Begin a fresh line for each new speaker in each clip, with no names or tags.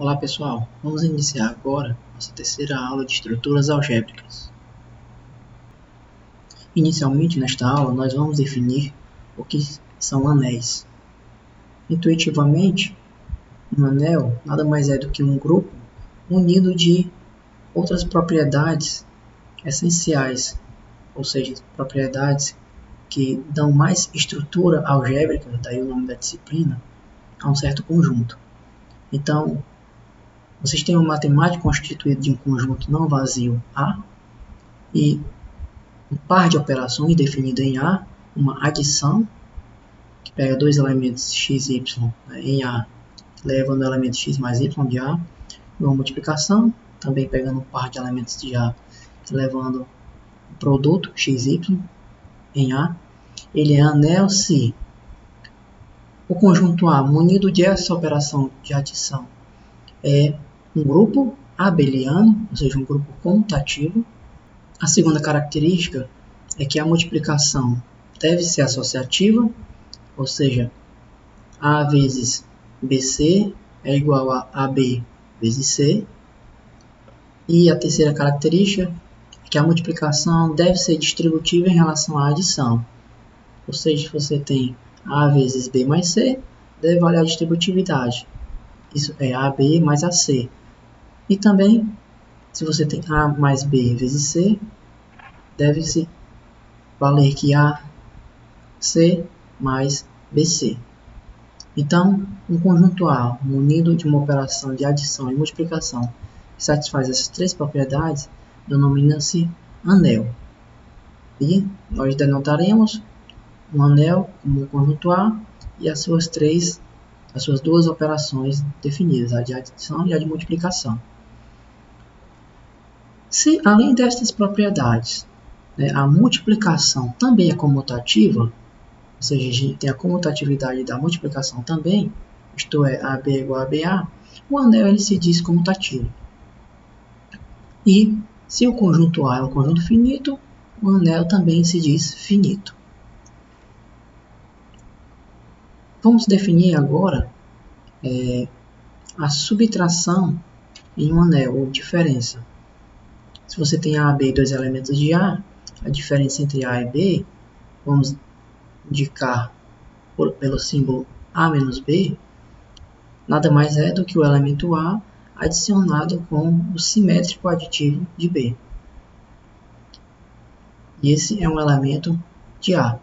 Olá pessoal, vamos iniciar agora nossa terceira aula de estruturas algébricas. Inicialmente nesta aula nós vamos definir o que são anéis. Intuitivamente, um anel nada mais é do que um grupo unido de outras propriedades essenciais, ou seja, propriedades que dão mais estrutura algébrica, daí o nome da disciplina, a um certo conjunto. Então, o sistema matemático constituído de um conjunto não vazio A e um par de operações definido em A, uma adição, que pega dois elementos x e y em A, levando o elemento x mais y de A, e uma multiplicação, também pegando um par de elementos de A, levando o produto x e y em A. Ele é anel se o conjunto A, munido dessa operação de adição, é um grupo abeliano, ou seja, um grupo comutativo. A segunda característica é que a multiplicação deve ser associativa, ou seja, A vezes BC é igual a AB vezes C. E a terceira característica é que a multiplicação deve ser distributiva em relação à adição. Ou seja, se você tem A vezes B mais C, deve valer a distributividade. Isso é AB mais AC. E também, se você tem A mais B vezes C, deve-se valer que AC mais BC. Então, um conjunto A munido de uma operação de adição e multiplicação que satisfaz essas três propriedades denomina-se anel. E nós denotaremos um anel como um conjunto A e as suas duas operações definidas, a de adição e a de multiplicação. Se, além destas propriedades, a multiplicação também é comutativa, ou seja, a gente tem a comutatividade da multiplicação também, isto é, AB é igual a BA, o anel ele se diz comutativo. E se o conjunto A é um conjunto finito, o anel também se diz finito. Vamos definir agora a subtração em um anel, ou diferença. Se você tem A, B e dois elementos de A, a diferença entre A e B, vamos indicar pelo símbolo A menos B, nada mais é do que o elemento A adicionado com o simétrico aditivo de B. E esse é um elemento de A.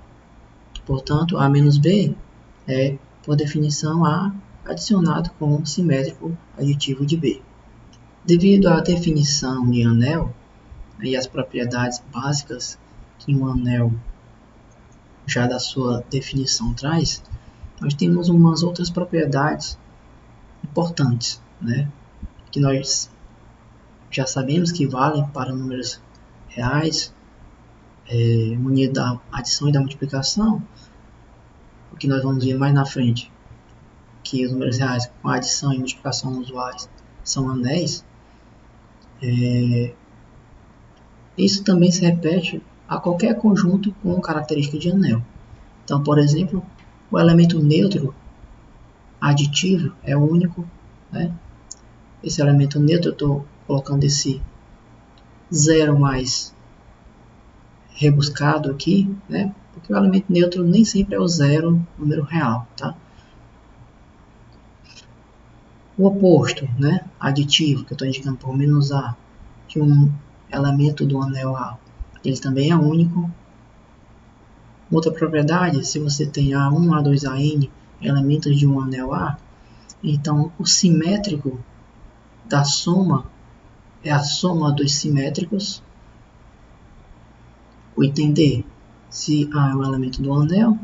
Portanto, A menos B é, por definição, A adicionado com o simétrico aditivo de B. Devido à definição de anel e às propriedades básicas que um anel já da sua definição traz, nós temos umas outras propriedades importantes, que nós já sabemos que valem para números reais, munido da adição e da multiplicação, o que nós vamos ver mais na frente, que os números reais com adição e multiplicação usuais são anéis. Isso também se repete a qualquer conjunto com característica de anel. Então, por exemplo, o elemento neutro aditivo é o único. Esse elemento neutro, eu estou colocando esse zero mais rebuscado aqui, porque o elemento neutro nem sempre é o zero número real. O oposto, aditivo, que eu estou indicando por menos A, de um elemento do anel A, ele também é único. Outra propriedade, se você tem A1, A2, AN, elementos de um anel A, então o simétrico da soma é a soma dos simétricos. O item D, se A é um elemento do anel,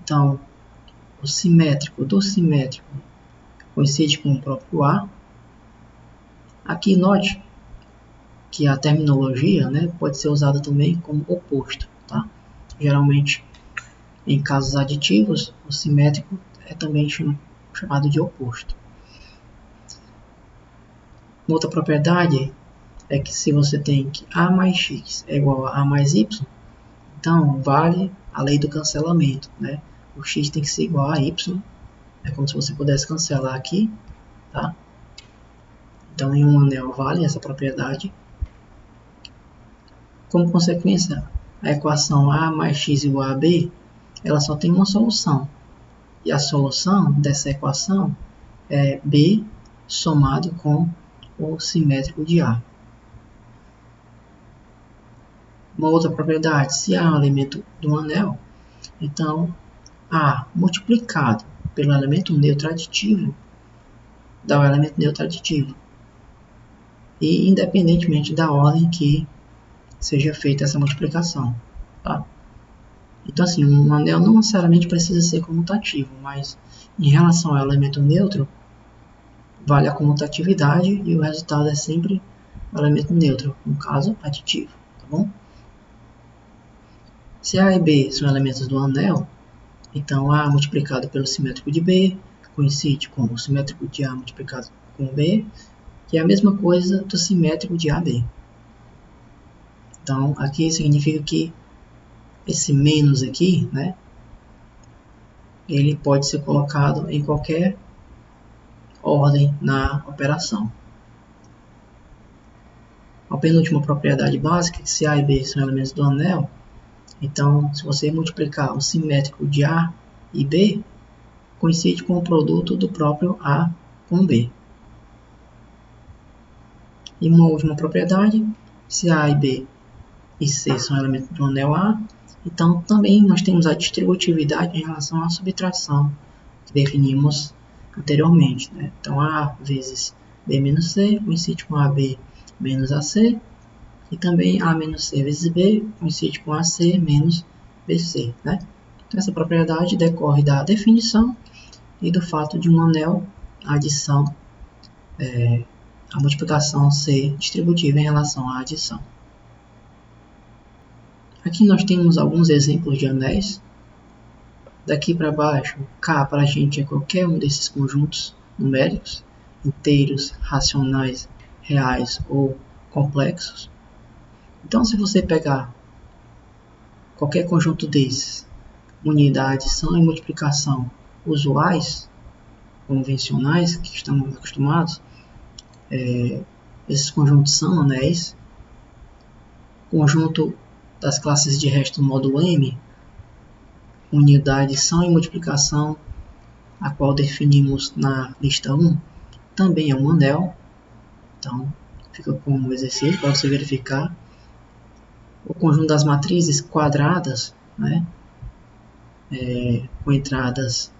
então o simétrico do simétrico coincide com o próprio A. Aqui note que a terminologia pode ser usada também como oposto. Geralmente, em casos aditivos, o simétrico é também chamado de oposto. Outra propriedade é que se você tem que A mais X é igual a A mais Y, então vale a lei do cancelamento. O X tem que ser igual a Y. É como se você pudesse cancelar aqui. Então, em um anel vale essa propriedade. Como consequência, a equação A mais x igual a B, ela só tem uma solução. E a solução dessa equação é B somado com o simétrico de A. Uma outra propriedade, se A é um elemento de um anel, então A multiplicado pelo elemento neutro aditivo dá o elemento neutro aditivo. E independentemente da ordem que seja feita essa multiplicação. Tá? Então, assim, um anel não necessariamente precisa ser comutativo, mas em relação ao elemento neutro, vale a comutatividade e o resultado é sempre o elemento neutro, no caso, aditivo. Tá bom? Se A e B são elementos do anel, então A multiplicado pelo simétrico de B coincide com o simétrico de A multiplicado com B, que é a mesma coisa do simétrico de AB. Então, aqui significa que esse menos aqui, né, ele pode ser colocado em qualquer ordem na operação. A penúltima propriedade básica, se A e B são elementos do anel, então, se você multiplicar o simétrico de A e B, coincide com o produto do próprio A com B. E uma última propriedade, se A e B e C são elementos do anel A, então também nós temos a distributividade em relação à subtração que definimos anteriormente. Né? Então A vezes B menos C coincide com AB menos AC, e também A menos C vezes B coincide com AC menos BC. Né? Então essa propriedade decorre da definição e do fato de um anel, a adição, a multiplicação ser distributiva em relação à adição. Aqui nós temos alguns exemplos de anéis. Daqui para baixo, K para a gente é qualquer um desses conjuntos numéricos, inteiros, racionais, reais ou complexos. Então, se você pegar qualquer conjunto desses, unidade, adição e multiplicação usuais, convencionais, que estamos acostumados, esses conjuntos são anéis. Conjunto das classes de resto do módulo M, unidade, adição e multiplicação, a qual definimos na lista 1, também é um anel. Então, fica como exercício para você verificar. O conjunto das matrizes quadradas, né, com entradas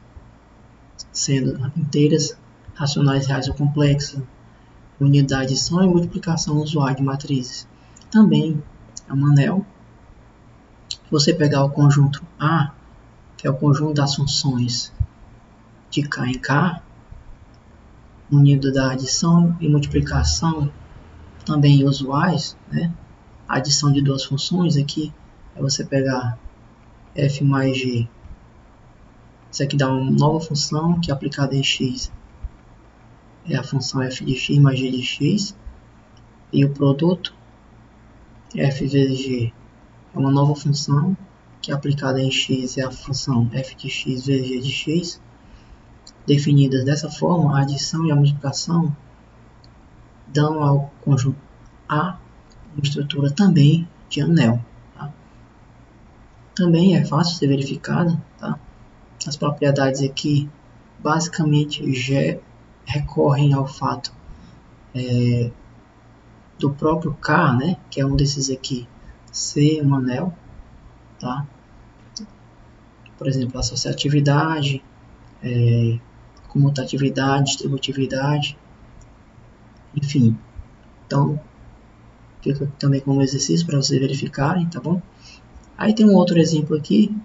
sendo inteiras, racionais, reais ou complexas, unidade, adição e multiplicação usual de matrizes, também é um anel. Se você pegar o conjunto A, que é o conjunto das funções de K em K, unido da adição e multiplicação também usuais, né? A adição de duas funções aqui é você pegar f mais g. Isso aqui dá uma nova função que aplicada em x é a função f de x mais g de x. E o produto f vezes g é uma nova função que aplicada em x é a função f de x vezes g de x. Definidas dessa forma, a adição e a multiplicação dão ao conjunto A uma estrutura também de anel. Tá? Também é fácil ser verificada. Tá? As propriedades aqui basicamente já recorrem ao fato do próprio K, né, que é um desses aqui, ser um anel. Tá? Por exemplo, associatividade, comutatividade, distributividade, enfim. Então, fica também como exercício para vocês verificarem, tá bom? Aí tem um outro exemplo aqui,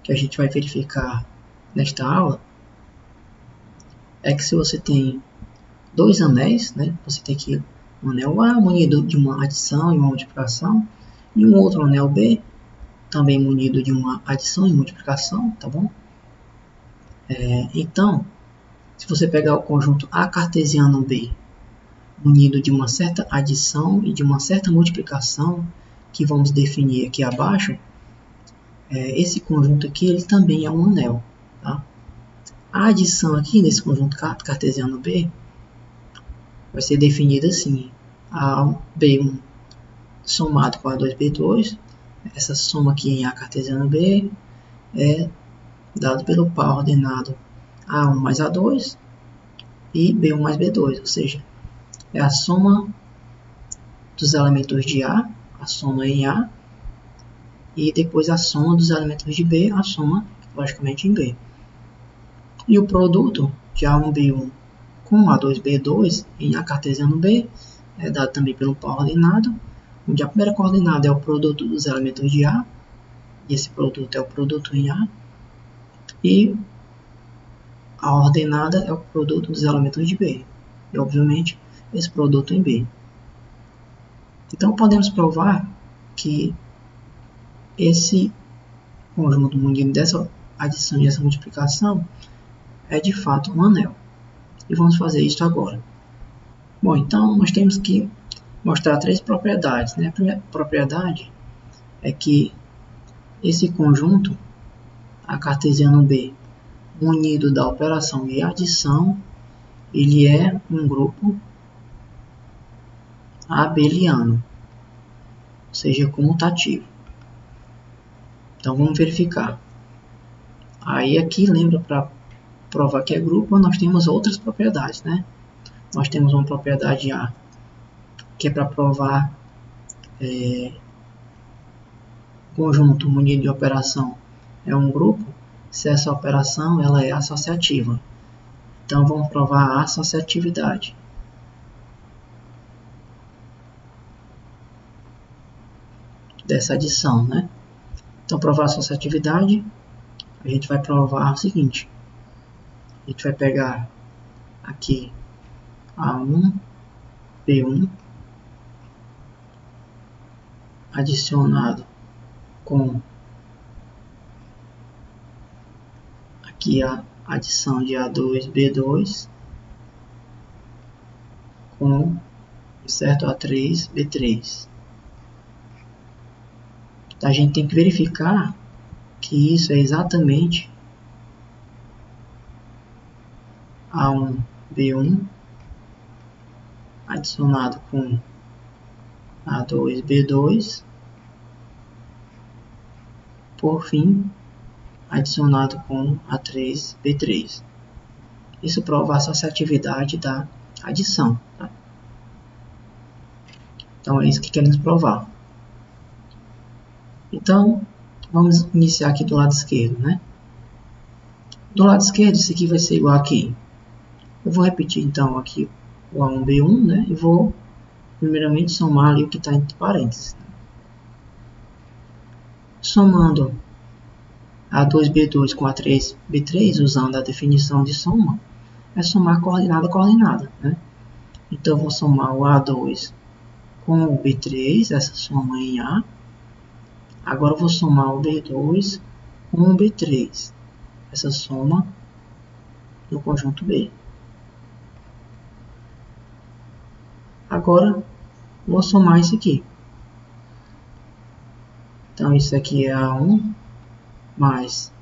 que a gente vai verificar nesta aula, é que se você tem dois anéis, né, você tem aqui um anel A munido de uma adição e uma multiplicação, e um outro anel B, também munido de uma adição e multiplicação, tá bom? Então, se você pegar o conjunto A cartesiano B, munido de uma certa adição e de uma certa multiplicação, que vamos definir aqui abaixo, esse conjunto aqui ele também é um anel. Tá? A adição aqui nesse conjunto cartesiano B, vai ser definida assim: A1B1 somado com A2B2. Essa soma aqui em A cartesiano B é dado pelo par ordenado A1 mais A2 e B1 mais B2, ou seja, é a soma dos elementos de A, a soma em A, e depois a soma dos elementos de B, a soma, logicamente, em B. E o produto de A1B1 com A2B2 em A cartesiano B é dado também pelo par ordenado, onde a primeira coordenada é o produto dos elementos de A, e esse produto é o produto em A, e a ordenada é o produto dos elementos de B, e obviamente esse produto em B. Então podemos provar que esse conjunto munido dessa adição e essa multiplicação é de fato um anel. E vamos fazer isso agora. Bom, então nós temos que mostrar três propriedades, né? A primeira propriedade é que esse conjunto, A cartesiano B, munido da operação de adição, ele é um grupo abeliano, ou seja, comutativo. Então vamos verificar. Aí aqui, lembra, para provar que é grupo, nós temos outras propriedades, né? Nós temos uma propriedade A, que é para provar conjunto munido de operação é um grupo, se essa operação ela é associativa. Então vamos provar a associatividade. Dessa adição, né? Então, provar a associatividade, a gente vai provar o seguinte: a gente vai pegar aqui A1, B1, adicionado com aqui a adição de A2, B2, com certo A3, B3. A gente tem que verificar que isso é exatamente A1, B1, adicionado com A2, B2, por fim, adicionado com A3, B3. Isso prova a associatividade da adição. Tá? Então, é isso que queremos provar. Então, vamos iniciar aqui do lado esquerdo, né? Do lado esquerdo, isso aqui vai ser igual aqui. Eu vou repetir, então, aqui o A1, B1, né? E vou, primeiramente, somar ali o que está entre parênteses. Somando A2, B2 com A3, B3, usando a definição de soma, é somar coordenada a coordenada, né? Então, eu vou somar o A2 com o B3, essa soma em A. Agora, eu vou somar o B2 com o B3, essa soma do conjunto B. Agora, vou somar isso aqui. Então, isso aqui é A1 mais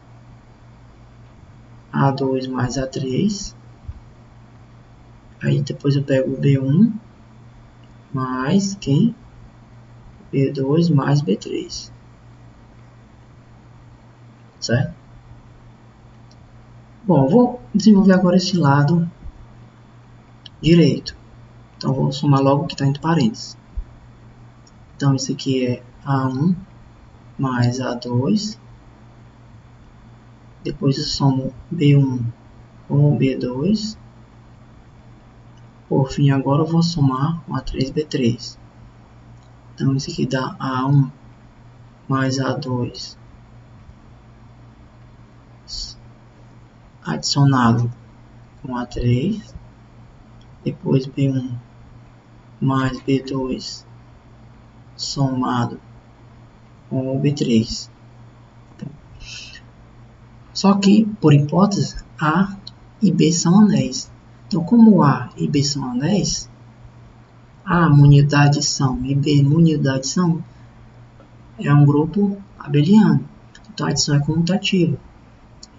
A2 mais A3. Aí, depois eu pego o B1 mais quem? B2 mais B3. Certo? Bom, vou desenvolver agora esse lado direito. Então, vou somar logo o que está entre parênteses. Então, isso aqui é A1 mais A2. Depois eu somo B1 com B2. Por fim, agora eu vou somar com A3, B3. Então, isso aqui dá A1 mais A2 adicionado com A3. Depois B1 mais B2 somado com o B3. Só que, por hipótese, A e B são anéis. Então, como A e B são anéis, A munido da adição e B munido da adição é um grupo abeliano. Então, a adição é comutativa.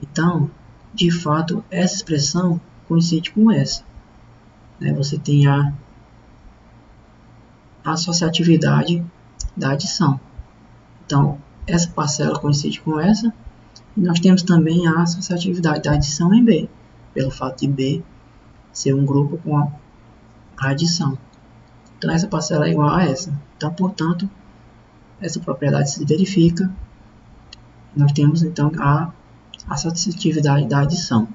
Então, de fato, essa expressão coincide com essa. Você tem A associatividade da adição. Então, essa parcela coincide com essa. E nós temos também a associatividade da adição em B, pelo fato de B ser um grupo com a adição. Então, essa parcela é igual a essa. Então, portanto, essa propriedade se verifica. Nós temos, então, a associatividade da adição.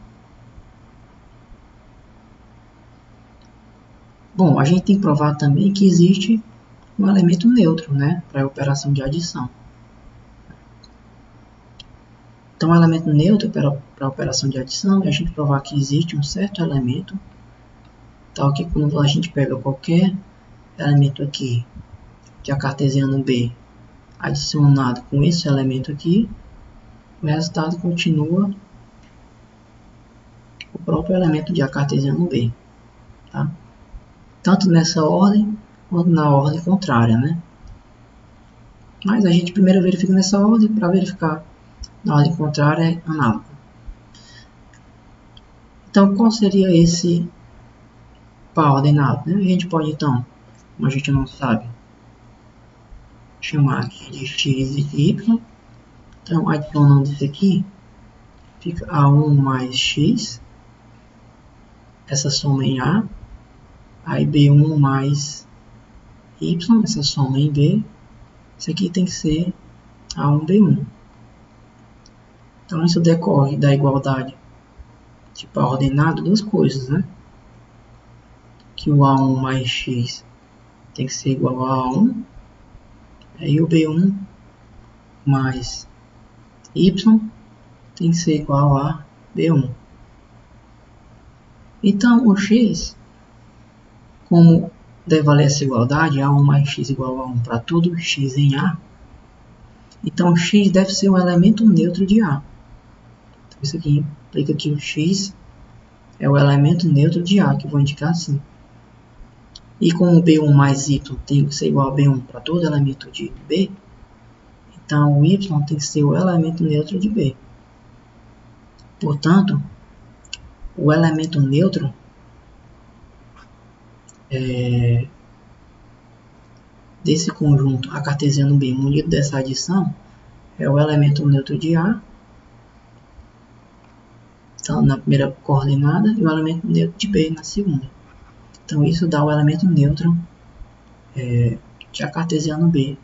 Bom, a gente tem que provar também que existe um elemento neutro, né, para a operação de adição. Então, o elemento neutro para a operação de adição é a gente provar que existe um certo elemento, tal que quando a gente pega qualquer elemento aqui de A cartesiano B adicionado com esse elemento aqui, o resultado continua o próprio elemento de A cartesiano B, tá? Tanto nessa ordem quanto na ordem contrária, né? Mas a gente primeiro verifica nessa ordem, para verificar na ordem contrária é análogo. Então, qual seria esse par ordenado, né? A gente pode, então, como a gente não sabe, chamar aqui de x e y. Então, adicionando isso aqui, fica A1 mais x, essa soma em A. Aí B1 mais y, essa soma em B. Isso aqui tem que ser A1, B1. Então, isso decorre da igualdade de par ordenado, duas coisas, né? Que o A1 mais x tem que ser igual a A1. Aí o B1 mais y tem que ser igual a B1. Então, o x, como deve valer essa igualdade, A1 mais x igual a 1 para todo x em A, então x deve ser um elemento neutro de A. Então, isso aqui implica que o x é o elemento neutro de A, que eu vou indicar assim. E como B1 mais y tem que ser igual a B1 para todo elemento de B, então o y tem que ser o elemento neutro de B. Portanto, o elemento neutro desse conjunto A cartesiano B munido dessa adição é o elemento neutro de A, então, na primeira coordenada, e o elemento neutro de B na segunda. Então, isso dá o elemento neutro de A cartesiano B,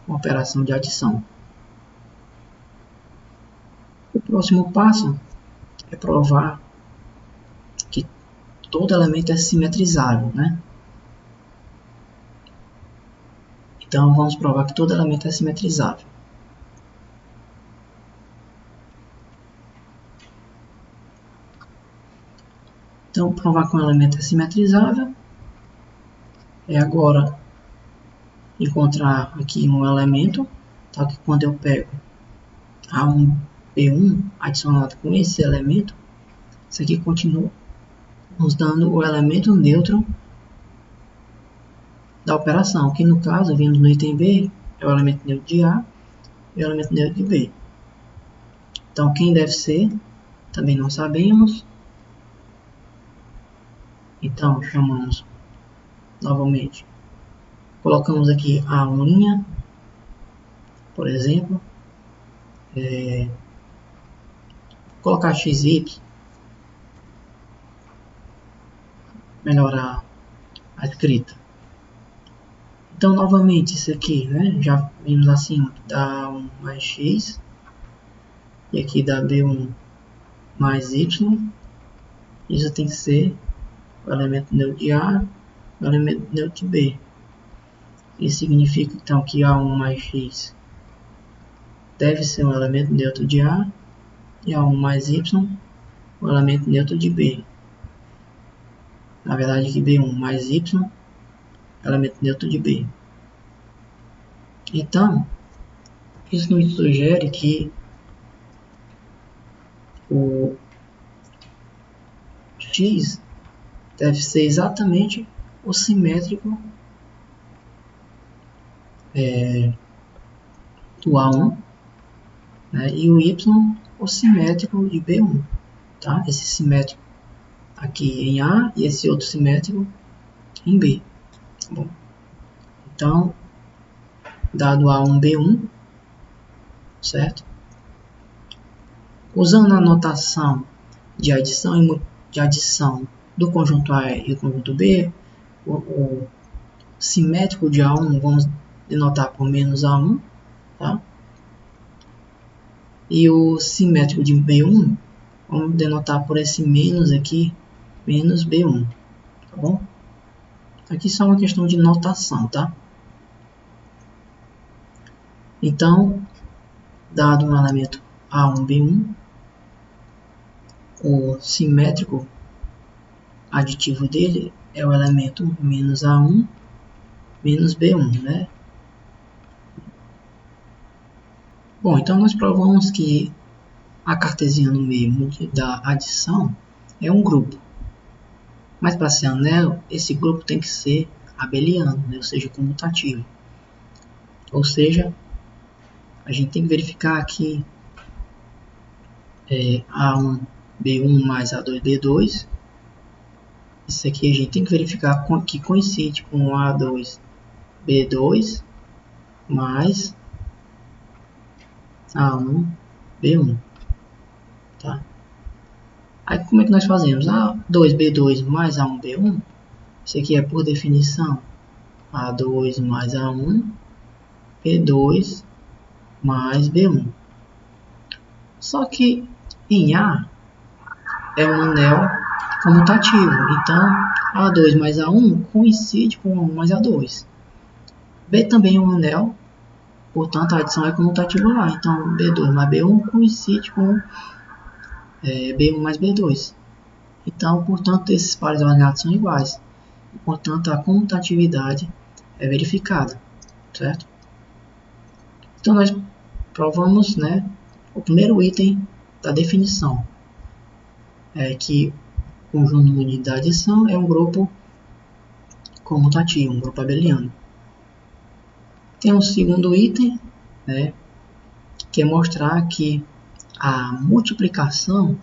com operação de adição. O próximo passo é provar que todo elemento é simetrizável, né? Então, vamos provar que todo elemento é simetrizável. Então, provar que um elemento é simetrizável é agora encontrar aqui um elemento, tá? Que quando eu pego A1, B1 adicionado com esse elemento, isso aqui continua nos dando o elemento neutro da operação, que no caso, vindo no item B, é o elemento neutro de A e o elemento neutro de B. Então, quem deve ser, também não sabemos. Então, chamamos novamente. Colocamos aqui A1', por exemplo. Colocar XY, melhorar a escrita. Então, novamente, isso aqui, né? Já vimos acima, dá A1 mais x. E aqui dá B1 mais y. Isso tem que ser o elemento neutro de A e o elemento neutro de B. Isso significa, então, que A1 mais x deve ser um elemento neutro de A e A1 mais y o elemento neutro de B. Na verdade, aqui B1 mais y elemento neutro de B. Então, isso nos sugere que o x deve ser exatamente o simétrico do A1, né, e o y o simétrico de B1. Tá? Esse simétrico aqui em A e esse outro simétrico em B. Bom, Então, dado A1, B1, certo? Usando a notação de adição do conjunto A e do conjunto B, o simétrico de A1 vamos denotar por menos A1, tá? E o simétrico de B1 vamos denotar por esse menos aqui, menos B1, tá bom? Aqui só uma questão de notação, tá? Então, dado um elemento A1, B1, o simétrico aditivo dele é o elemento menos A1 menos B1, né? Bom, então nós provamos que a cartesiana no meio da adição é um grupo. Mas para ser anel, esse grupo tem que ser abeliano, né? Ou seja, comutativo. Ou seja, a gente tem que verificar aqui A1, B1 mais A2, B2. Isso aqui a gente tem que verificar que coincide com A2, B2 mais A1, B1. Tá? Aí como é que nós fazemos? A2, B2 mais A1, B1. Isso aqui é por definição A2 mais A1, B2 mais B1. Só que em A é um anel comutativo. Então, A2 mais A1 coincide com A1 mais A2. B também é um anel, portanto, a adição é comutativa lá. Então, B2 mais B1 coincide com B1 mais B2. Então, portanto, esses pares alinhados são iguais. E, portanto, a comutatividade é verificada, certo? Então, nós provamos, né, o primeiro item da definição, que o conjunto unido da adição é um grupo comutativo, um grupo abeliano. Tem um segundo item, né, que é mostrar que a multiplicação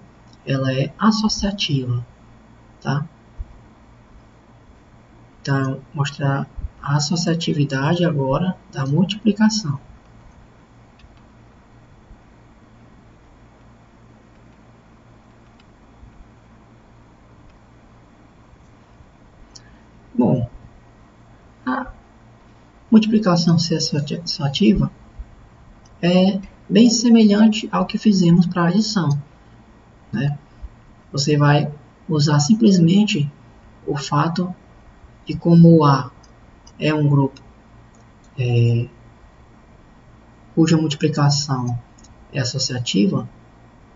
ela é associativa, tá? Então, mostrar a associatividade agora da multiplicação. Bom, a multiplicação ser associativa é bem semelhante ao que fizemos para a adição, né? Você vai usar simplesmente o fato de como o A é um grupo cuja multiplicação é associativa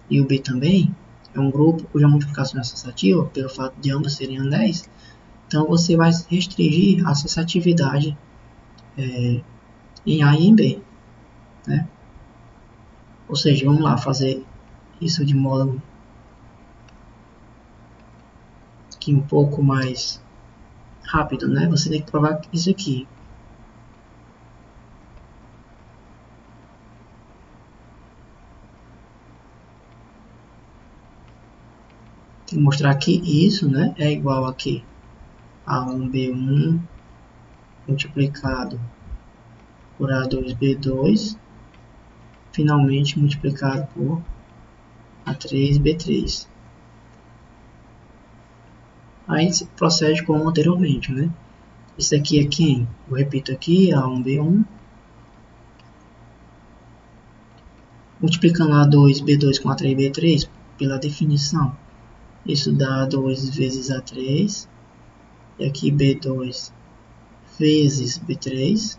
e o B também é um grupo cuja multiplicação é associativa, pelo fato de ambos serem anéis. Então você vai restringir a associatividade em A e em B, né? Ou seja, vamos lá fazer isso de modo que um pouco mais rápido, né? Você tem que provar isso aqui. Tem que mostrar que isso, né, é igual aqui a 1B1 multiplicado por A2B2, finalmente multiplicado por A3B3. Aí se procede como anteriormente, né? Isso aqui é quem? Eu repito aqui, A1B1 multiplicando A2B2 com A3B3 pela definição. Isso dá 2 vezes A3 e aqui B2 vezes B3.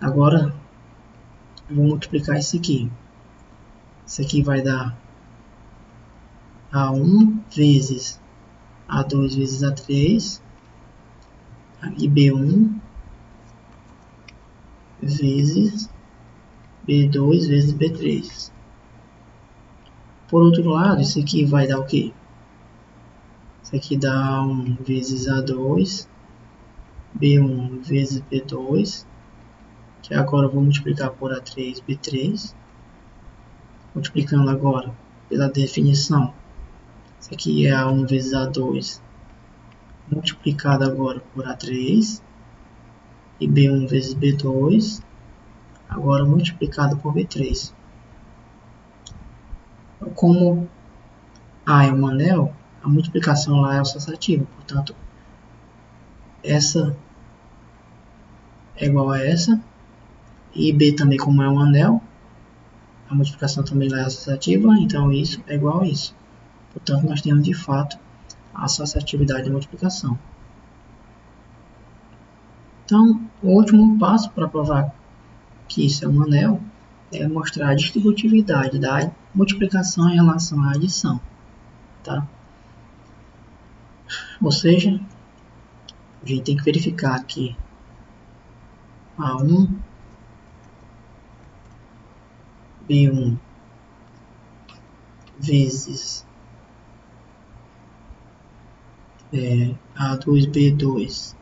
Agora eu vou multiplicar isso aqui. Isso aqui vai dar A1 vezes A2 vezes A3 e B1 vezes B2 vezes B3. Por outro lado, isso aqui vai dar o quê? Isso aqui dá 1 vezes A2, B1 vezes B2, que agora eu vou multiplicar por A3, B3. Multiplicando agora pela definição. Isso aqui é A1 vezes A2, multiplicado agora por A3 e B1 vezes B2 agora multiplicado por B3. Como A é um anel, a multiplicação lá é associativa, portanto, essa é igual a essa, e B também, como é um anel, a multiplicação também lá é associativa, então isso é igual a isso. Portanto, nós temos de fato a associatividade da multiplicação. Então, o último passo para provar que isso é um anel é mostrar a distributividade da multiplicação em relação à adição. Tá? Ou seja, a gente tem que verificar que A1, B1 vezes A2, B2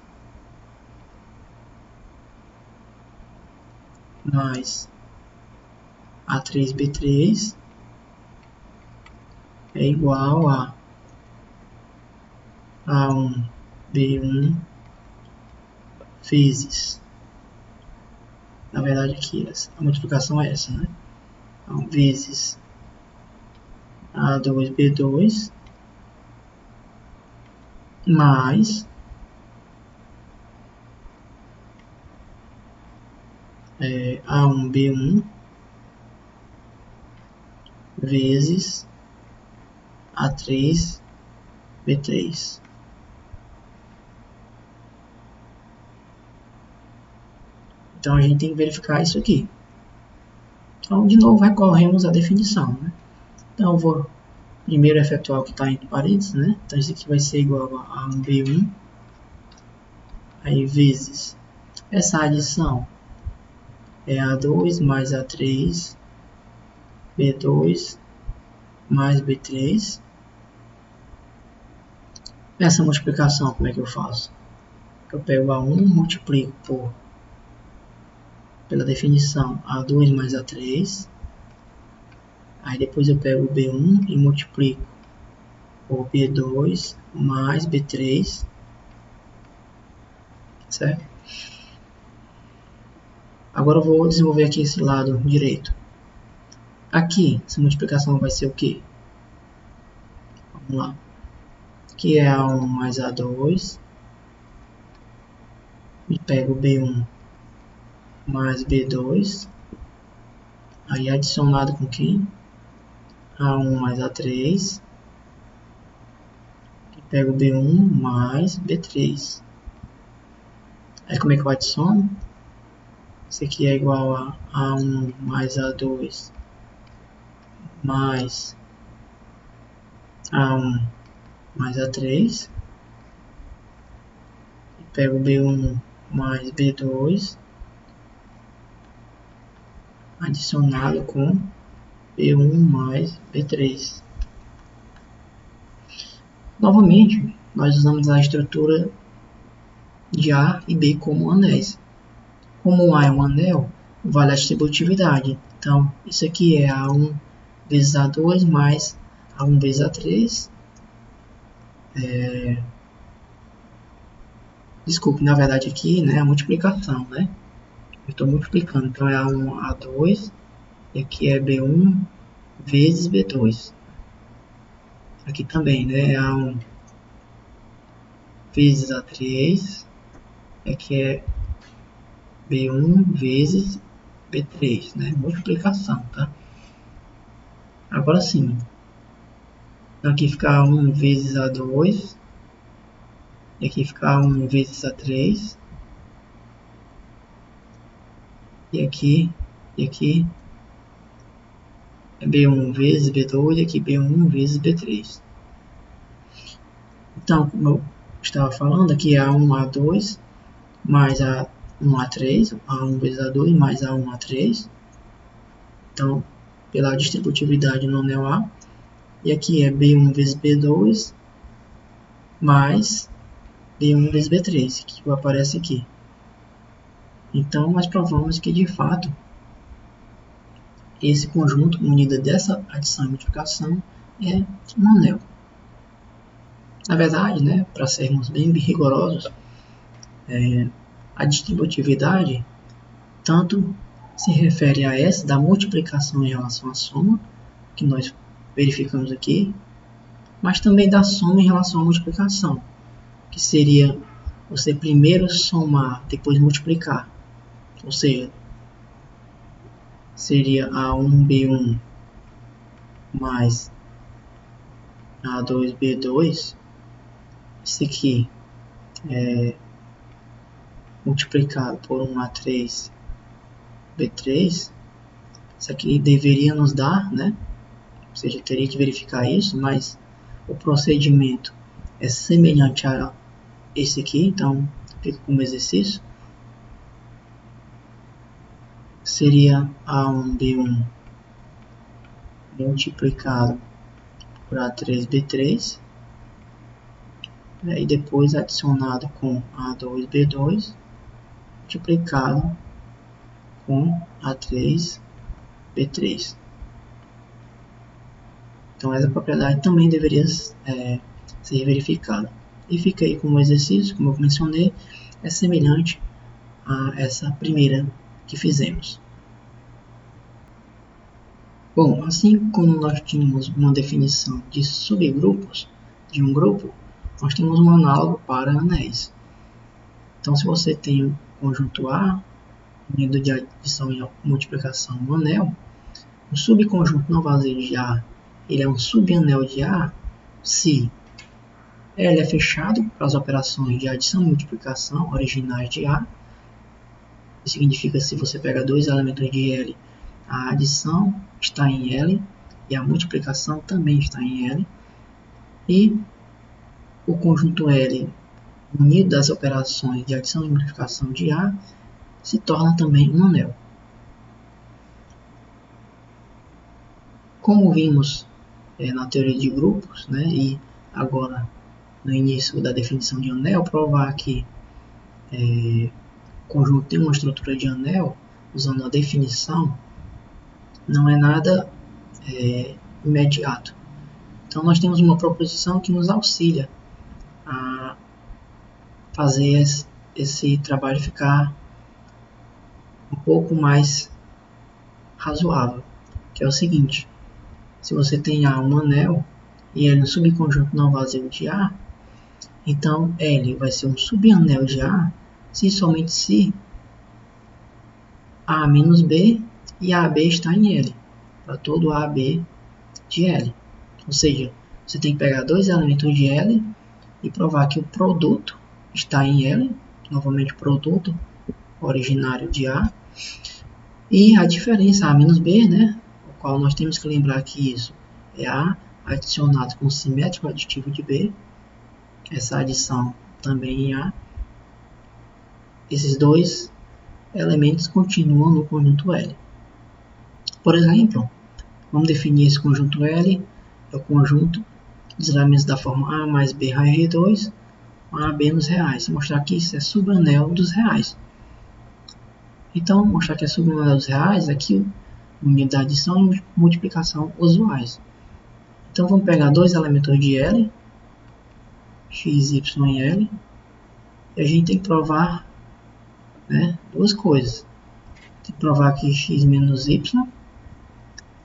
mais A3, B3 é igual a A1, B1 vezes, na verdade aqui a multiplicação é essa, né? Então, vezes A2, B2 mais A1, B1 vezes A3, B3. Então, a gente tem que verificar isso aqui. Então, de novo, recorremos à definição, né? Então, eu vou primeiro efetuar o que está entre parênteses, né? Então, isso aqui vai ser igual a A1, B1, aí vezes essa adição é A2 mais A3, B2 mais B3. Essa multiplicação, como é que eu faço? Eu pego A1, multiplico pela definição A2 mais A3, aí depois eu pego o B1 e multiplico por B2 mais B3, certo? Agora eu vou desenvolver aqui esse lado direito. Aqui, essa multiplicação vai ser o quê? Vamos lá. Aqui é A1 mais A2, e pego B1 mais B2, aí adicionado com quem? A1 mais A3, e pego B1 mais B3. Aí como é que eu adiciono? Isso aqui é igual a A1 mais A2 mais A1 mais A3, e pego B1 mais B2 adicionado com B1 mais B3. Novamente, nós usamos a estrutura de A e B como anéis. Como A é um anel, vale a distributividade. Então, isso aqui é A1 vezes A2 mais A1 vezes A3. Desculpe, na verdade aqui, né, a multiplicação, né? Eu estou multiplicando, então é A1, A2, e aqui é B1 vezes B2. Aqui também, né, é A1 vezes A3, aqui é B1 vezes B3, né, multiplicação, tá? Agora sim, aqui fica A1 vezes A2, e aqui fica A1 vezes A3, e aqui é B1 vezes B2 e aqui B1 vezes B3. Então, como eu estava falando, aqui é A1, A2 mais A1, A3, A1 vezes A2 mais A1, A3. Então, pela distributividade no anel A. E aqui é B1 vezes B2 mais B1 vezes B3, que aparece aqui. Então, nós provamos que, de fato, esse conjunto unido dessa adição e multiplicação é um anel. Na verdade, né, para sermos bem rigorosos, a distributividade tanto se refere a essa da multiplicação em relação à soma, que nós verificamos aqui, mas também da soma em relação à multiplicação, que seria você primeiro somar, depois multiplicar. Ou seja, seria A1B1 mais A2B2. Isso aqui é multiplicado por um A3B3. Isso aqui deveria nos dar, né? Ou seja, teria que verificar isso, mas o procedimento é semelhante a esse aqui, então fica como exercício. Seria A1B1 multiplicado por A3B3, e depois adicionado com A2B2 multiplicado com A3B3. Então essa propriedade também deveria ser verificada. E fica aí como exercício, como eu mencionei, é semelhante a essa primeira que fizemos. Bom, assim como nós tínhamos uma definição de subgrupos de um grupo, nós temos um análogo para anéis. Então, se você tem um conjunto A, unido de adição e multiplicação no anel, o subconjunto não vazio de A, ele é um subanel de A se L é fechado para as operações de adição e multiplicação originais de A. Isso significa se você pega dois elementos de L, a adição está em L e a multiplicação também está em L. E o conjunto L unido das operações de adição e multiplicação de A se torna também um anel. Como vimos na teoria de grupos, né, e agora no início da definição de anel, provar que o conjunto tem uma estrutura de anel, usando a definição, não é nada imediato. Então nós temos uma proposição que nos auxilia a fazer esse trabalho ficar um pouco mais razoável, que é o seguinte: se você tem A um anel e L um subconjunto não vazio de A, então L vai ser um subanel de A se somente se A menos B e AB está em L, para todo AB de L. Ou seja, você tem que pegar dois elementos de L e provar que o produto está em L, novamente produto originário de A, e a diferença A menos B, né, o qual nós temos que lembrar que isso é A adicionado com simétrico aditivo de B, essa adição também em A. Esses dois elementos continuam no conjunto L. Por exemplo, vamos definir esse conjunto L, é o conjunto dos elementos da forma A mais B raiz de 2, AB nos reais. Mostrar que isso é subanel dos reais. Então, mostrar que é subanel dos reais, aqui unidade de adição e multiplicação usuais. Então, vamos pegar dois elementos de L, x, y e L, e a gente tem que provar, né, duas coisas. Tem que provar que x menos y,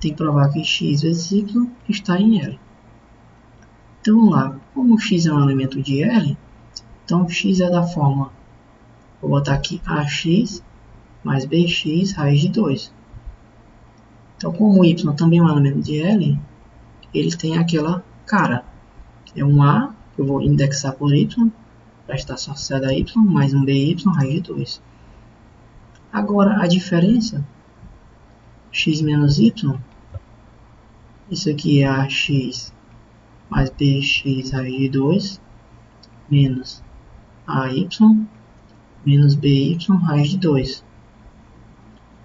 tem que provar que x vezes y está em L. Então, vamos lá. Como x é um elemento de L, então x é da forma, vou botar aqui ax mais bx raiz de 2. Então, como y também é um elemento de L, ele tem aquela cara. É um A, que eu vou indexar por y, para estar associado a y, mais um by raiz de 2. Agora, a diferença, x menos y, isso aqui é ax mais bx raiz de 2, menos AY, menos BY raiz de 2.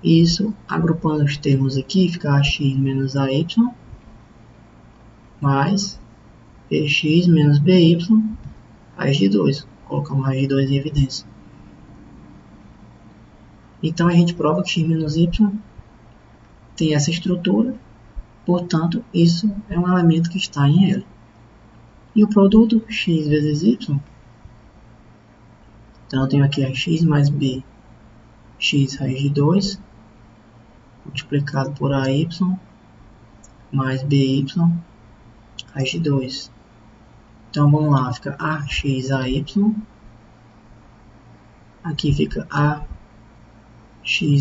Isso, agrupando os termos aqui, fica AX menos AY, mais BX menos BY raiz de 2. Colocamos raiz de 2 em evidência. Então, a gente prova que x menos y tem essa estrutura, portanto, isso é um elemento que está em L. E o produto x vezes y, então eu tenho aqui a x mais b, x raiz de 2, multiplicado por ay mais by raiz de 2. Então vamos lá, fica ax ay, aqui fica ax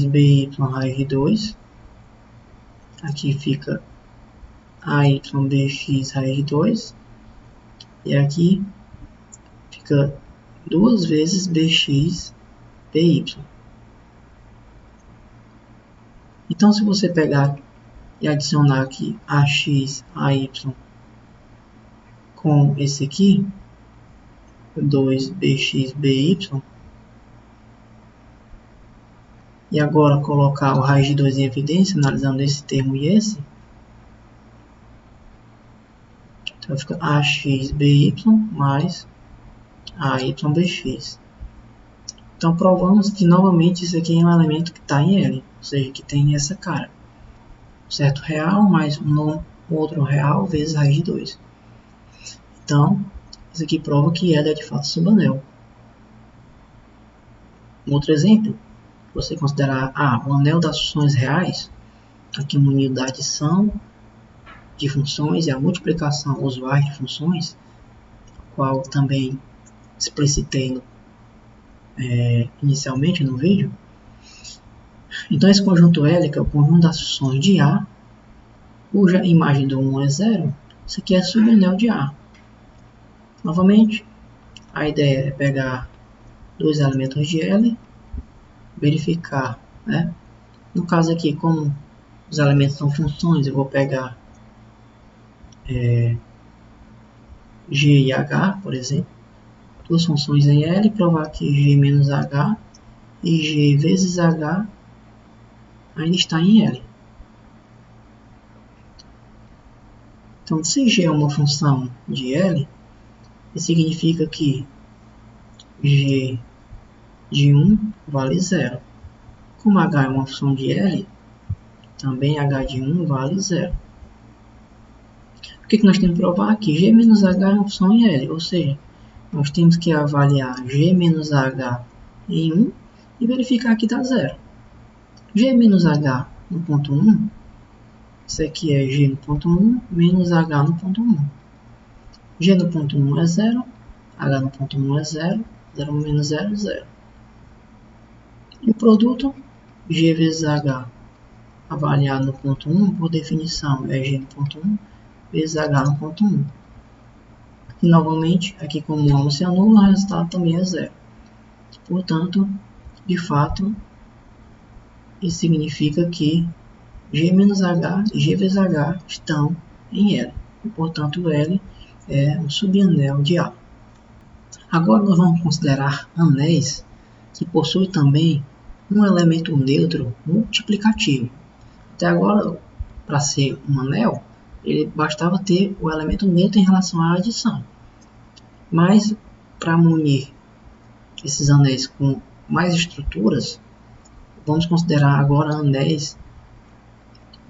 by raiz de 2, aqui fica ay bx raiz de 2, e aqui fica 2 vezes bx by. Então se você pegar e adicionar aqui ax ay com esse aqui, 2bx by, e agora colocar o raiz de 2 em evidência, analisando esse termo e esse, então fica ax by mais ay bx. Então provamos que novamente isso aqui é um elemento que está em L, ou seja, que tem essa cara. Certo real mais um outro real vezes raiz de 2. Então, isso aqui prova que L é de fato subanel. Um outro exemplo, você considerar o anel das funções reais, aqui uma unidade de adição de funções e a multiplicação usuais de funções, qual também explicitei inicialmente no vídeo. Então esse conjunto L, que é o conjunto das funções de A, cuja imagem do 1 é 0, isso aqui é subanel de A. Novamente, a ideia é pegar dois elementos de L, verificar, né? No caso aqui, como os elementos são funções, eu vou pegar G e H, por exemplo, duas funções em L, provar que G menos H e G vezes H ainda está em L. Então, se G é uma função de L, isso significa que G de 1 vale 0. Como H é uma função de L, também H de 1 vale 0. O que nós temos que provar? Que G menos H é uma função em L, ou seja, nós temos que avaliar G menos H em 1 e verificar que dá 0. G menos H no ponto 1, isso aqui é G no ponto 1 menos H no ponto 1. G no ponto 1 é 0, H no ponto 1 é 0, 0 menos 0 é 0. E o produto, G vezes H, avaliado no ponto 1, por definição, é G no ponto 1 vezes H no ponto 1. E novamente, aqui como não se anula, o resultado também é 0. Portanto, de fato, isso significa que G menos H e G vezes H estão em L. E, portanto, L é um subanel de A. Agora nós vamos considerar anéis que possuem também um elemento neutro multiplicativo. Até agora, para ser um anel, ele bastava ter o elemento neutro em relação à adição. Mas, para munir esses anéis com mais estruturas, vamos considerar agora anéis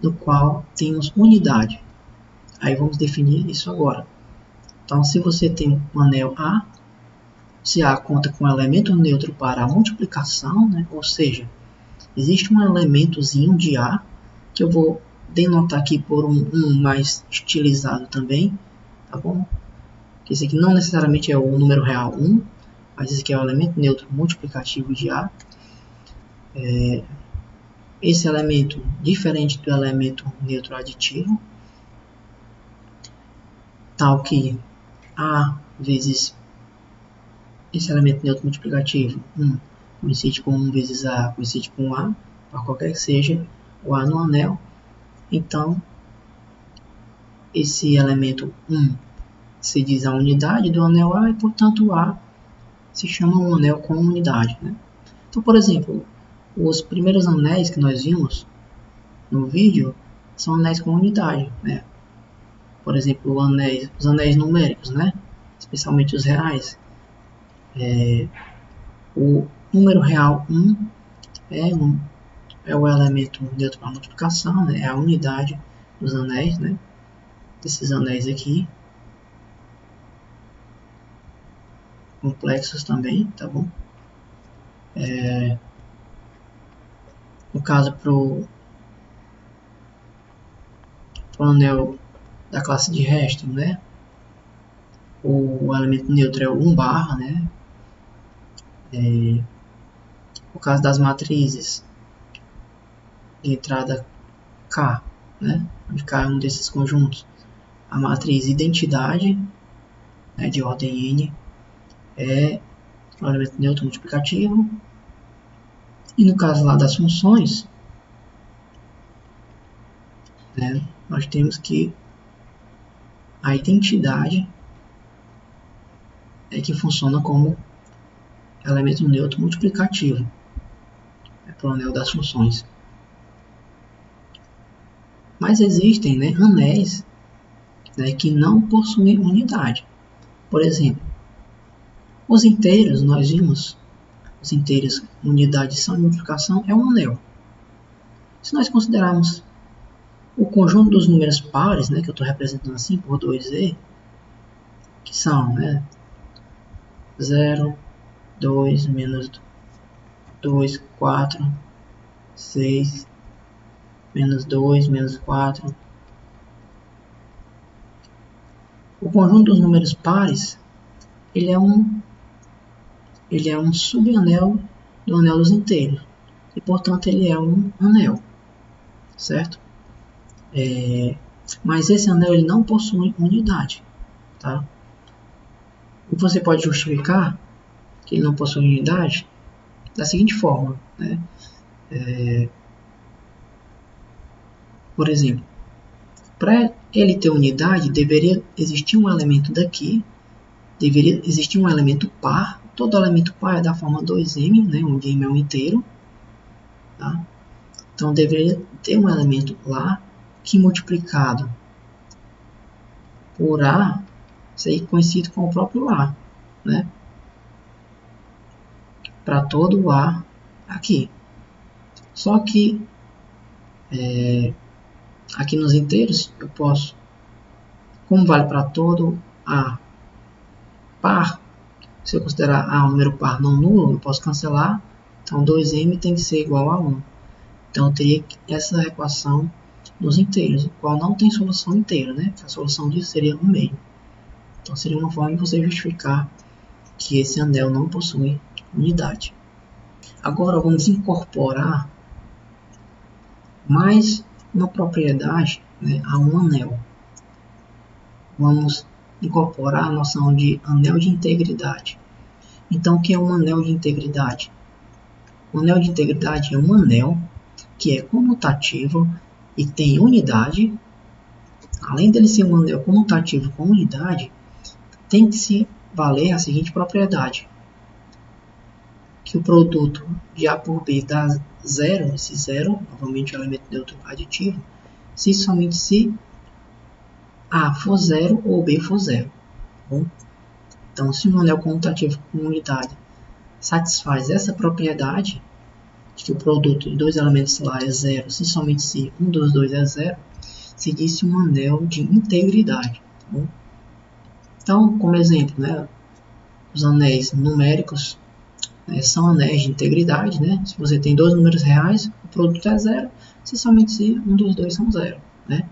no qual temos unidade. Aí vamos definir isso agora. Então, se você tem um anel A, se A conta com um elemento neutro para a multiplicação, né? Ou seja, existe um elementozinho de A, que eu vou denotar aqui por um mais estilizado também, tá bom? Esse aqui não necessariamente é o número real 1, mas esse aqui é o elemento neutro multiplicativo de A. Esse elemento diferente do elemento neutro aditivo, tal que A vezes esse elemento neutro multiplicativo 1 coincide com 1 vezes A, coincide com A, para qualquer que seja o A no anel. Então, esse elemento 1 se diz a unidade do anel A e, portanto, o A se chama um anel com unidade, né? Então, por exemplo, os primeiros anéis que nós vimos no vídeo são anéis com unidade, né? Por exemplo, os anéis numéricos, né? Especialmente os reais. O número real 1 é o elemento neutro para multiplicação, né? É a unidade dos anéis, né? Desses anéis aqui. complexos também, tá bom? No caso, pro anel da classe de resto, né? O elemento neutro é o 1 barra, né? No caso das matrizes de entrada K, né? Onde K é um desses conjuntos. A matriz identidade, né, de ordem N, é o elemento neutro multiplicativo. E no caso lá das funções, né, nós temos que a identidade é que funciona como elemento neutro multiplicativo, para o anel das funções. Mas existem, né, anéis, né, que não possuem unidade. Por exemplo, os inteiros, nós vimos, os inteiros, unidade, adição e multiplicação é um anel. Se nós considerarmos o conjunto dos números pares, né, que eu estou representando assim por 2e, que são, né, 0, 2, menos 2, 4, 6, menos 2, menos 4. O conjunto dos números pares, ele é um subanel do anel dos inteiros. E, portanto, ele é um anel, certo? Mas esse anel ele não possui unidade, tá? E você pode justificar que ele não possui unidade da seguinte forma, né? Por exemplo, para ele ter unidade, deveria existir um elemento daqui, deveria existir um elemento par. Todo elemento par é da forma 2m, né, onde m é um inteiro. Tá? Então, deveria ter um elemento lá que multiplicado por A seria conhecido como o próprio A. Né? Para todo o A aqui. Só que aqui nos inteiros eu posso, como vale para todo A par, se eu considerar A um número par não nulo, eu posso cancelar. Então 2m tem que ser igual a 1. Então eu teria essa equação nos inteiros, o qual não tem solução inteira, né? A solução disso seria 1 meio. Então seria uma forma de você justificar que esse anel não possui unidade. Agora vamos incorporar mais uma propriedade, né, a um anel. Vamos incorporar a noção de anel de integridade. Então, o que é um anel de integridade? O anel de integridade é um anel que é comutativo e tem unidade. Além dele ser um anel comutativo com unidade, tem que se valer a seguinte propriedade: que o produto de A por B dá zero, esse zero, novamente o elemento neutro aditivo, se somente se A for zero ou B for zero. Bom? Então, se um anel comutativo com unidade satisfaz essa propriedade, de que o produto de dois elementos lá é zero, se somente se um dos dois é zero, se diz um anel de integridade. Tá bom? Então, como exemplo, né, os anéis numéricos são anéis de integridade. Né? Se você tem dois números reais, o produto é zero, se somente se um dos dois são zero. Né?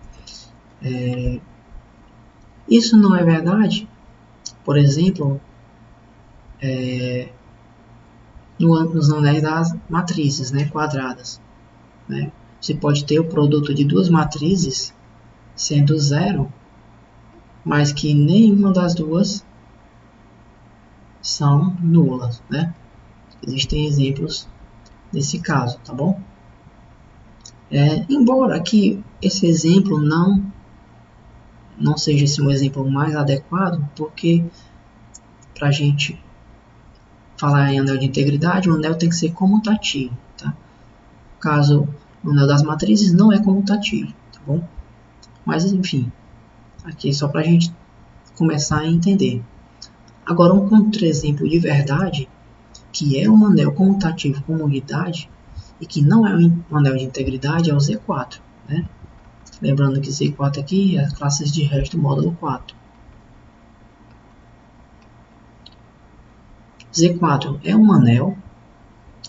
Isso não é verdade, por exemplo, nos anéis das matrizes, né, quadradas. Né? Você pode ter o produto de duas matrizes sendo zero, mas que nenhuma das duas são nulas. Né? Existem exemplos nesse caso, tá bom? Embora aqui esse exemplo não seja assim, um exemplo mais adequado, porque para a gente falar em anel de integridade, o anel tem que ser comutativo. Tá? Caso o anel das matrizes não é comutativo, tá bom? Mas enfim, aqui só para a gente começar a entender. Agora um contra-exemplo de verdade, que é um anel comutativo com unidade e que não é um anel de integridade, é o Z4. Né? Lembrando que Z4 aqui é as classes de resto do módulo 4. Z4 é um anel,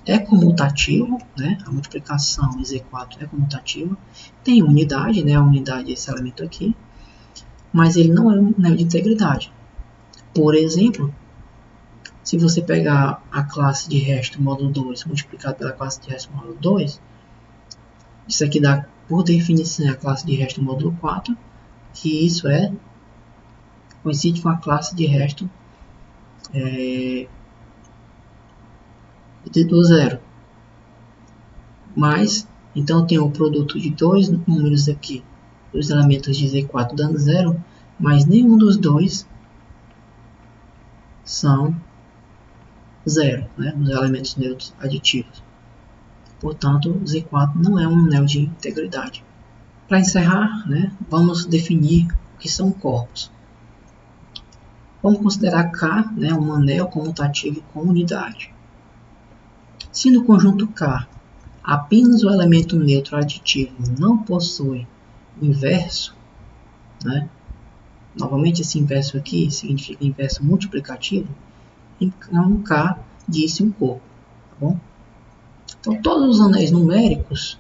é comutativo, né? A multiplicação em Z4 é comutativa, tem unidade, né? A unidade é esse elemento aqui, mas ele não é um anel de integridade. Por exemplo, se você pegar a classe de resto módulo 2 multiplicado pela classe de resto módulo 2, isso aqui dá, por definição, a classe de resto módulo 4, que isso coincide com a classe de resto do zero. Mas, então eu tenho o produto de dois números aqui, os elementos de Z4 dando zero, mas nenhum dos dois são zero, né? Os elementos neutros aditivos. Portanto, Z4 não é um anel de integridade. Para encerrar, né, vamos definir o que são corpos. Vamos considerar K, né, um anel comutativo com unidade. Se no conjunto K apenas o elemento neutro aditivo não possui inverso, né, novamente esse inverso aqui significa inverso multiplicativo, então K disse um corpo. Tá bom? Então todos os anéis numéricos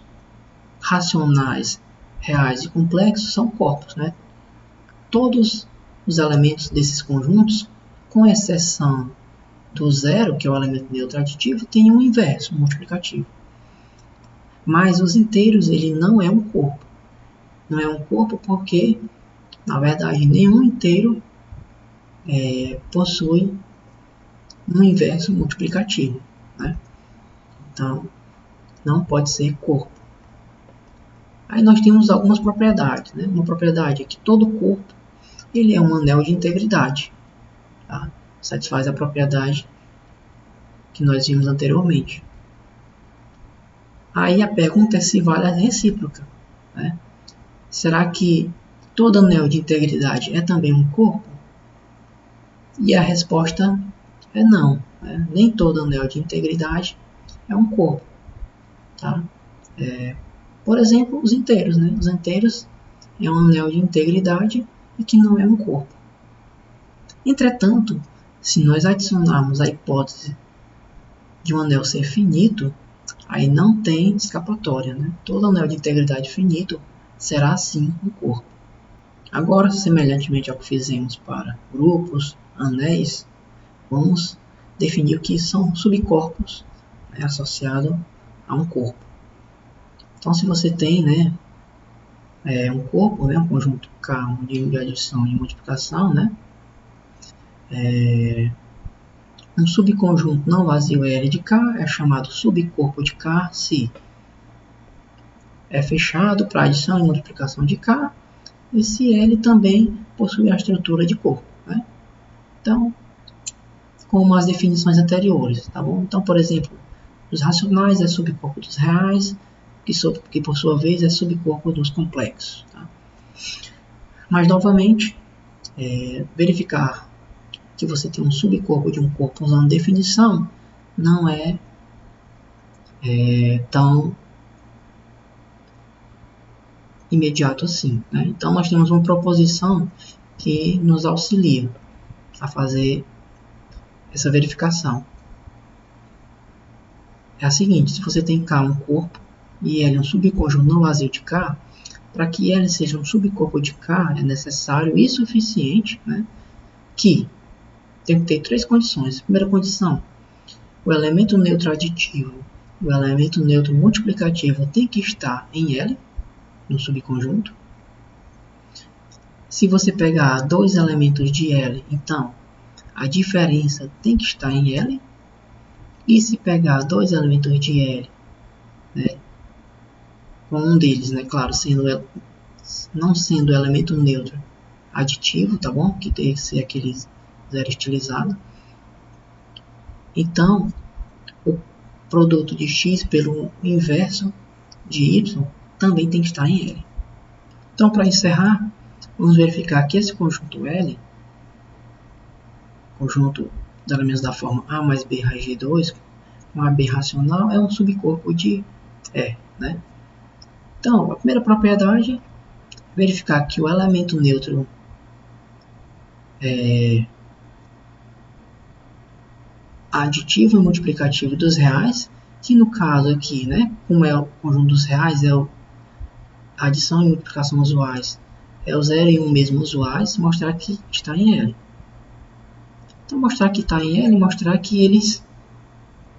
racionais, reais e complexos são corpos, né? Todos os elementos desses conjuntos, com exceção do zero, que é o elemento neutro aditivo, tem um inverso multiplicativo. Mas os inteiros, ele não é um corpo. Não é um corpo porque, na verdade, nenhum inteiro possui um inverso multiplicativo, né? Então, não pode ser corpo. Aí nós temos algumas propriedades, né? Uma propriedade é que todo corpo ele é um anel de integridade, tá? Satisfaz a propriedade que nós vimos anteriormente. Aí a pergunta é se vale a recíproca, né? Será que todo anel de integridade é também um corpo? E a resposta é não, né? Nem todo anel de integridade é um corpo, tá? Por exemplo, os inteiros, né? Os inteiros é um anel de integridade e que não é um corpo. Entretanto, se nós adicionarmos a hipótese de um anel ser finito, aí não tem escapatória, né? Todo anel de integridade finito será sim um corpo. Agora, semelhantemente ao que fizemos para grupos, anéis, vamos definir o que são subcorpos, né, associados a um corpo. Então, se você tem, né, um corpo, né, um conjunto K de adição e multiplicação, né, um subconjunto não vazio L de K é chamado subcorpo de K se é fechado para adição e multiplicação de K e se L também possui a estrutura de corpo, né? Então, como as definições anteriores, tá bom? Então, por exemplo, os racionais é subcorpo dos reais, que por sua vez é subcorpo dos complexos, tá? Mas, novamente, verificar que você tem um subcorpo de um corpo usando definição não é tão imediato assim, né? Então, nós temos uma proposição que nos auxilia a fazer essa verificação. É a seguinte: se você tem K um corpo e L um subconjunto não vazio de K, para que L seja um subcorpo de K é necessário e suficiente, né, que tem que ter três condições. Primeira condição: o elemento neutro aditivo e o elemento neutro multiplicativo tem que estar em L, no subconjunto. Se você pegar dois elementos de L, então a diferença tem que estar em L. E se pegar dois elementos de L, né, com um deles, né, claro, não sendo elemento neutro aditivo, tá bom? Que tem que ser aquele zero estilizado. Então, o produto de x pelo inverso de y também tem que estar em L. Então, para encerrar, vamos verificar que esse conjunto L, conjunto de elementos da forma A mais B raiz de 2, com AB racional, é um subcorpo de E, né? Então, a primeira propriedade é verificar que o elemento neutro aditivo e multiplicativo dos reais, que no caso aqui, né, como é o conjunto dos reais, a adição e multiplicação usuais é o 0 e 1 mesmo usuais, mostrar que está em L. Então, mostrar que está em L, mostrar que eles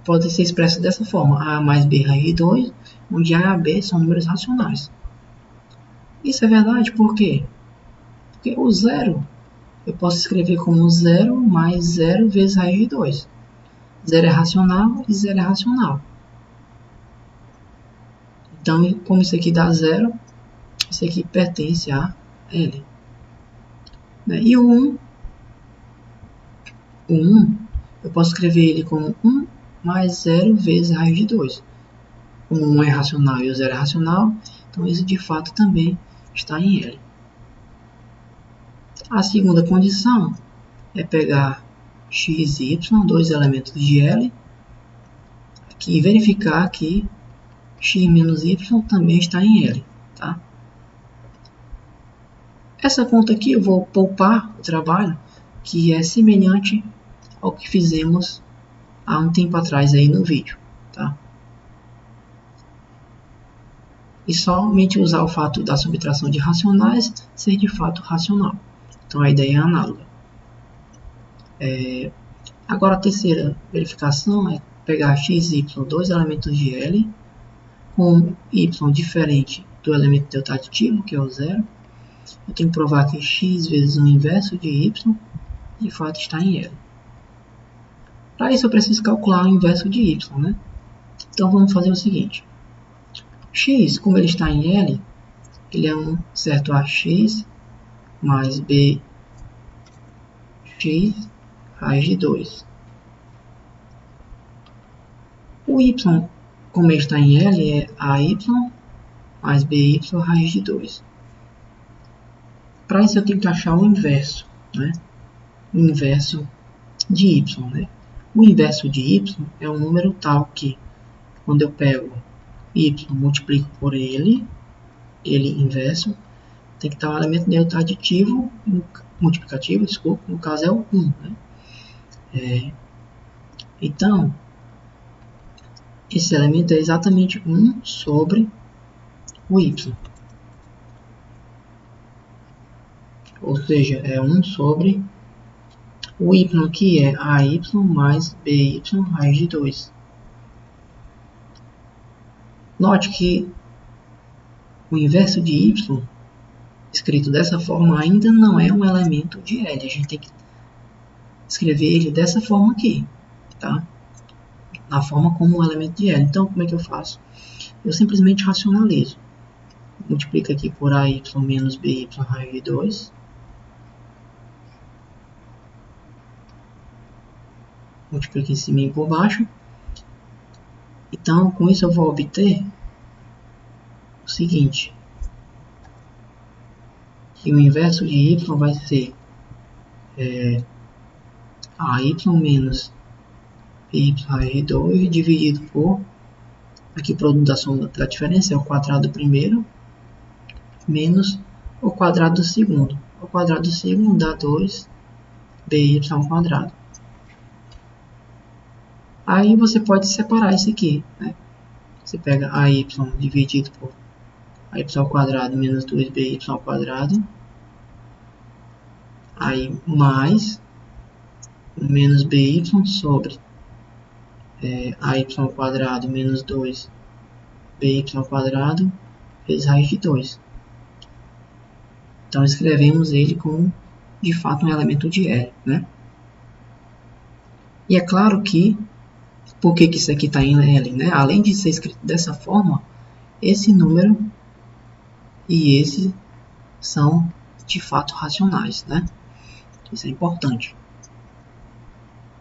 podem ser expressos dessa forma, A mais B raiz de 2, onde A e B são números racionais. Isso é verdade por quê? Porque o 0 eu posso escrever como 0 mais 0 vezes raiz de 2. 0 é racional e 0 é racional. Então, como isso aqui dá 0, isso aqui pertence a L. E o 1, eu posso escrever ele como 1 mais 0 vezes raiz de 2. Como o 1 é racional e o 0 é racional, então isso de fato também está em L. A segunda condição é pegar x e y, dois elementos de L, aqui, e verificar que x menos y também está em L. Tá? Essa conta aqui eu vou poupar o trabalho, que é semelhante ao que fizemos há um tempo atrás aí no vídeo. Tá? E somente usar o fato da subtração de racionais ser de fato racional. Então a ideia é análoga. Agora a terceira verificação é pegar x e y, dois elementos de L, com y diferente do elemento delta aditivo, que é o 0. Eu tenho que provar que x vezes o inverso de y de fato está em L. Para isso eu preciso calcular o inverso de y, né? Então vamos fazer o seguinte. X, como ele está em L, ele é um certo AX mais BX raiz de 2. O y, como ele está em L, é AY mais BY raiz de 2. Para isso eu tenho que achar o inverso, né? O inverso de y, né? O inverso de y é um número tal que, quando eu pego y multiplico por ele inverso, tem que estar um elemento neutro aditivo, multiplicativo, desculpa, no caso é o 1. Né? Então, esse elemento é exatamente 1 sobre o y. Ou seja, é 1 sobre o y, que é AY mais BY raiz de 2. Note que o inverso de y, escrito dessa forma, ainda não é um elemento de L. A gente tem que escrever ele dessa forma aqui, tá? Na forma como um elemento de L. Então, como é que eu faço? Eu simplesmente racionalizo. Multiplico aqui por AY menos BY raiz de 2. Multiplico em cima e por baixo. Então, com isso eu vou obter o seguinte. Que o inverso de y vai ser AY menos BY raiz de 2 dividido por, aqui produto da soma da diferença é o quadrado do primeiro, menos o quadrado do segundo. O quadrado do segundo dá 2by quadrado. Aí você pode separar isso aqui, né? Você pega AY dividido por AY ao quadrado menos 2by ao quadrado. Aí mais menos by sobre AY ao quadrado menos 2by ao quadrado vezes raiz de 2. Então escrevemos ele como de fato um elemento de L, né? E é claro que, por que isso aqui está em L, né? Além de ser escrito dessa forma, esse número e esse são de fato racionais, né? Isso é importante.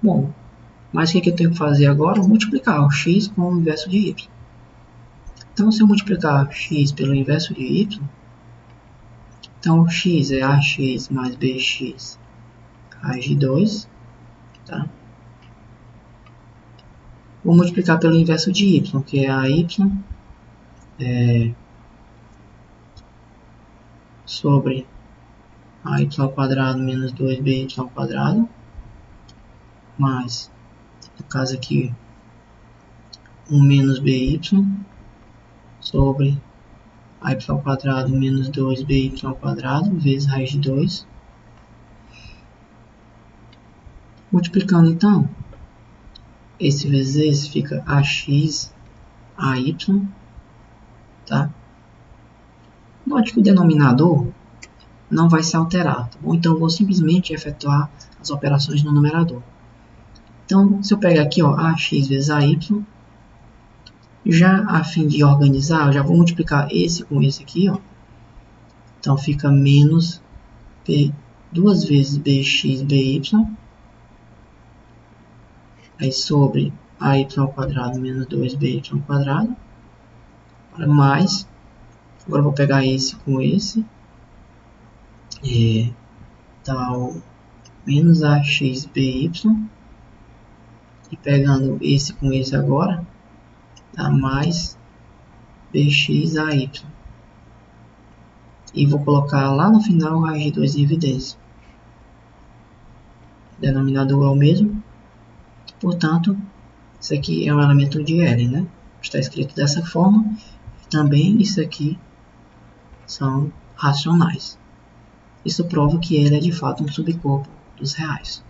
Bom, mas o que eu tenho que fazer agora? Multiplicar o x com o inverso de y. Então, se eu multiplicar x pelo inverso de y, então x é ax mais bx raiz de 2, tá? Vou multiplicar pelo inverso de y, que é ay sobre ay ao quadrado menos 2by ao quadrado, mais no caso aqui 1 menos by sobre a y ao quadrado menos 2by ao quadrado vezes raiz de 2. Multiplicando então, esse vezes esse fica ax ay, tá? Note que o denominador não vai ser alterado, tá bom? Então eu vou simplesmente efetuar as operações no numerador. Então, se eu pegar aqui, ó, ax vezes ay, já a fim de organizar, eu já vou multiplicar esse com esse aqui, ó. Então fica menos b, 2 vezes bx by, aí sobre ay ao quadrado menos 2by ao quadrado, mais, agora eu vou pegar esse com esse, tal, menos ax by, e pegando esse com esse agora, dá mais bx ay. E vou colocar lá no final raiz de 2 em evidência. O denominador é o mesmo, portanto, isso aqui é um elemento de L, né? Está escrito dessa forma. Também isso aqui são racionais. Isso prova que L é de fato um subcorpo dos reais.